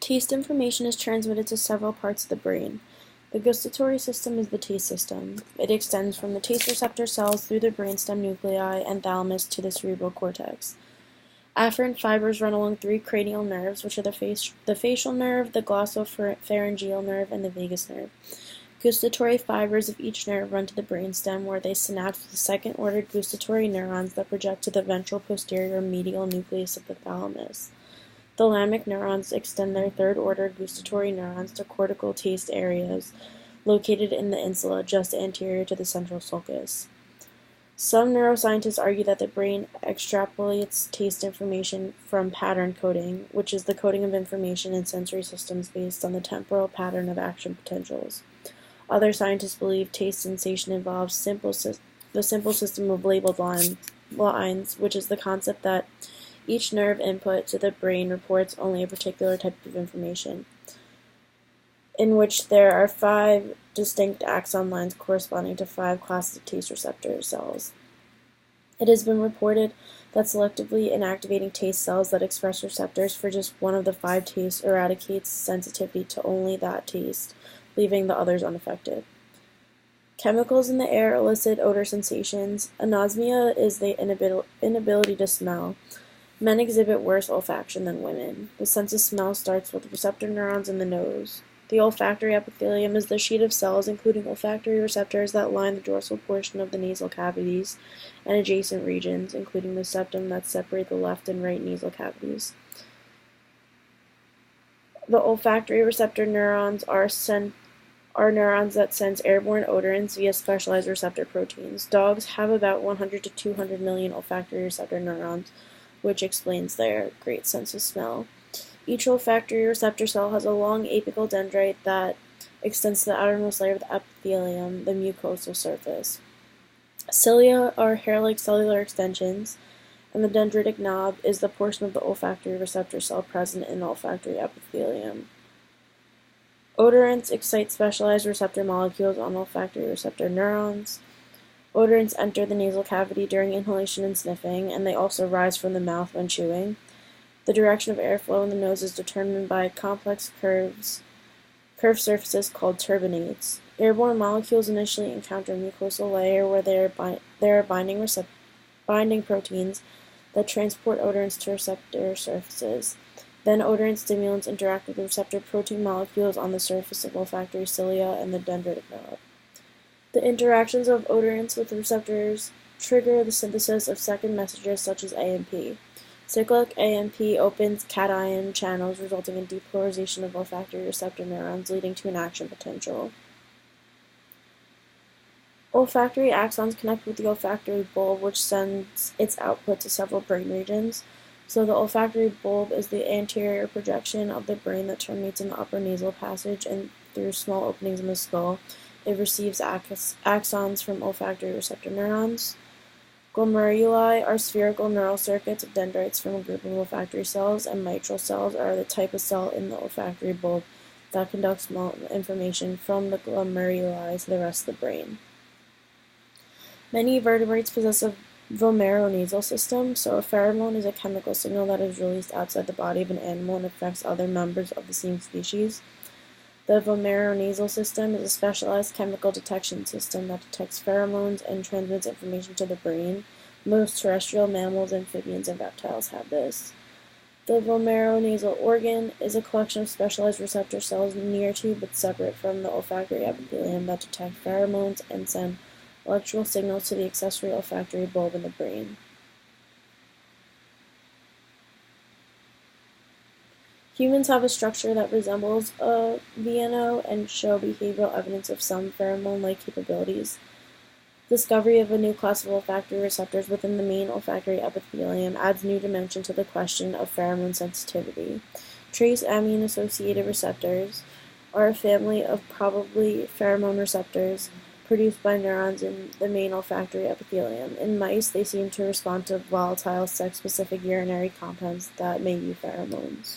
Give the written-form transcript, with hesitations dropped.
Taste information is transmitted to several parts of the brain. The gustatory system is the taste system. It extends from the taste receptor cells through the brainstem nuclei and thalamus to the cerebral cortex. Afferent fibers run along three cranial nerves, which are the facial nerve, the glossopharyngeal nerve, and the vagus nerve. Gustatory fibers of each nerve run to the brainstem, where they synapse with second-order gustatory neurons that project to the ventral posterior medial nucleus of the thalamus. Thalamic neurons extend their third-order gustatory neurons to cortical taste areas located in the insula just anterior to the central sulcus. Some neuroscientists argue that the brain extrapolates taste information from pattern coding, which is the coding of information in sensory systems based on the temporal pattern of action potentials. Other scientists believe taste sensation involves the simple system of labeled lines, which is the concept that each nerve input to the brain reports only a particular type of information, in which there are 5 distinct axon lines corresponding to 5 classes of taste receptor cells. It has been reported that selectively inactivating taste cells that express receptors for just one of the 5 tastes eradicates sensitivity to only that taste, leaving the others unaffected. Chemicals in the air elicit odor sensations. Anosmia is the inability to smell. Men exhibit worse olfaction than women. The sense of smell starts with receptor neurons in the nose. The olfactory epithelium is the sheet of cells, including olfactory receptors, that line the dorsal portion of the nasal cavities and adjacent regions, including the septum that separate the left and right nasal cavities. The olfactory receptor neurons are neurons that sense airborne odorants via specialized receptor proteins. Dogs have about 100 to 200 million olfactory receptor neurons, which explains their great sense of smell. Each olfactory receptor cell has a long apical dendrite that extends to the outermost layer of the epithelium, the mucosal surface. Cilia are hair-like cellular extensions, and the dendritic knob is the portion of the olfactory receptor cell present in the olfactory epithelium. Odorants excite specialized receptor molecules on olfactory receptor neurons. Odorants enter the nasal cavity during inhalation and sniffing, and they also rise from the mouth when chewing. The direction of airflow in the nose is determined by complex curved surfaces called turbinates. Airborne molecules initially encounter a mucosal layer where there are binding proteins that transport odorants to receptor surfaces. Then odorant stimulants interact with the receptor protein molecules on the surface of olfactory cilia and the dendritic knob. The interactions of odorants with receptors trigger the synthesis of second messages such as AMP. Cyclic AMP opens cation channels, resulting in depolarization of olfactory receptor neurons, leading to an action potential. Olfactory axons connect with the olfactory bulb, which sends its output to several brain regions. So the olfactory bulb is the anterior projection of the brain that terminates in the upper nasal passage, and through small openings in the skull, it receives axons from olfactory receptor neurons. Glomeruli are spherical neural circuits of dendrites from a group of olfactory cells, and mitral cells are the type of cell in the olfactory bulb that conducts information from the glomeruli to the rest of the brain. Many vertebrates possess a vomeronasal system, so a pheromone is a chemical signal that is released outside the body of an animal and affects other members of the same species. The vomeronasal system is a specialized chemical detection system that detects pheromones and transmits information to the brain. Most terrestrial mammals, amphibians, and reptiles have this. The vomeronasal organ is a collection of specialized receptor cells near to but separate from the olfactory epithelium that detect pheromones and send electrical signals to the accessory olfactory bulb in the brain. Humans have a structure that resembles a VNO and show behavioral evidence of some pheromone-like capabilities. Discovery of a new class of olfactory receptors within the main olfactory epithelium adds new dimension to the question of pheromone sensitivity. Trace amine-associated receptors are a family of probably pheromone receptors produced by neurons in the main olfactory epithelium. In mice, they seem to respond to volatile sex-specific urinary compounds that may be pheromones.